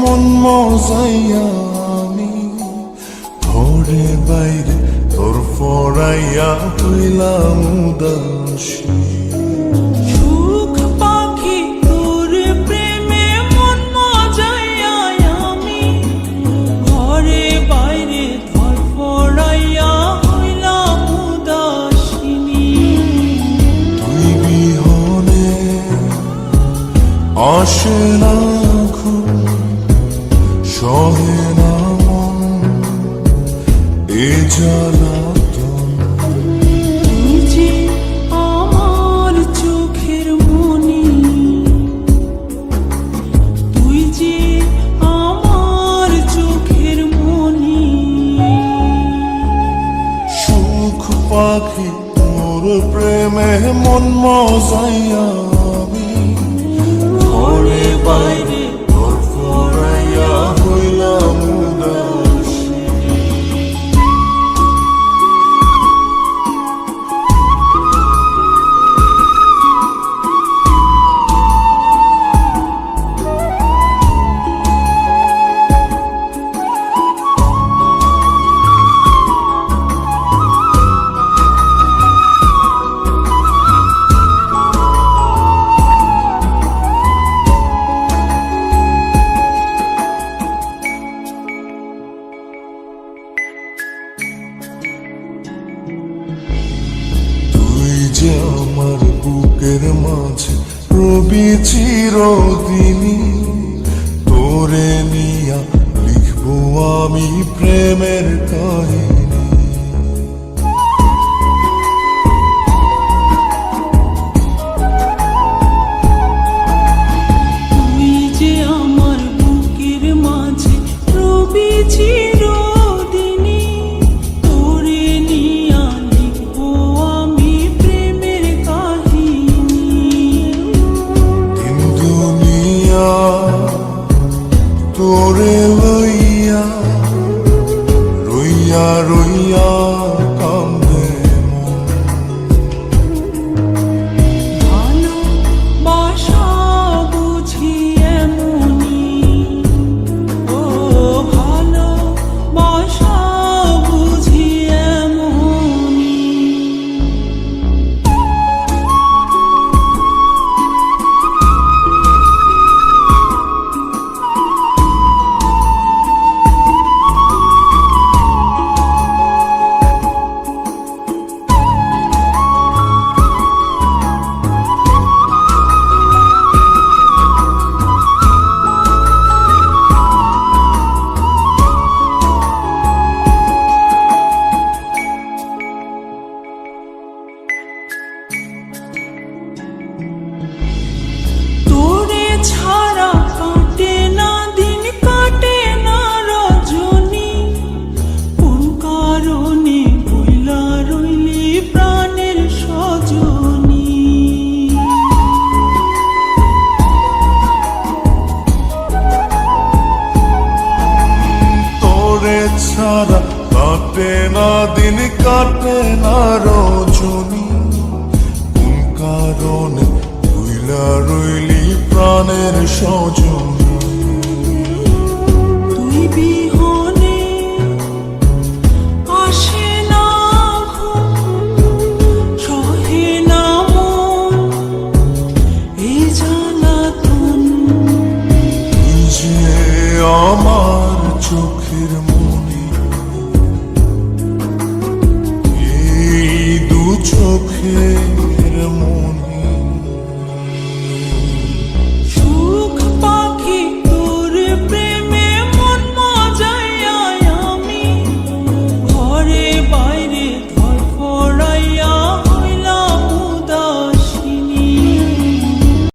মন মজাইয়া আমি ঘরে বাইরে তোর ফরাইয়া হইলাম উদাসী। সুখ পাখি তোর প্রেমে মন মজাইয়া আমি ঘরে বাইরে ধর ফরাইয়া হইলাম উদাসিনী। তুই বিহনে আসে না ঘুম, সহে না মন এ জ্বালাতন। তুই যে আমার চোখের মনি, তুই যে আমার চোখের মনি। সুখ পাখি তোর প্রেমে মন মজাইয়া আমি ঘরে বাইরে তোর ফরাইয়া হইলাম উদাসী। তুই যে আমার বুকের মাঝে রবি চিরদিনই, তোরে নিয়া লিখবো আমি প্রেমের কাহিনী। তুই যে আমার বুকের মাঝে রবি চিরদিনই, তোরে নিয়া লিখবো আমি প্রেমের কাহিনী। দিন দুনিয়া তোরে লইয়া রইয়া রইয়া কান্দে মন। ভালোবাসা বুঝি এমনি, ও ভালোবাসা বুঝি এমনি। তোরে ছাড়া কাটে না দিন, কাটে না রজনী। কোন কারণে বইলা রইলি প্রাণের সজনী। তোরে ছাড়া কাটে না দিন, কাটে না রজনী। কোন কারণে ভুইলা রইলি প্রাণের সজনী। তুই বিহনে আসে না ঘুম, সহে না মন এ জ্বালাতন। তুই যে আমার চোখের মনি, এই দু চোখে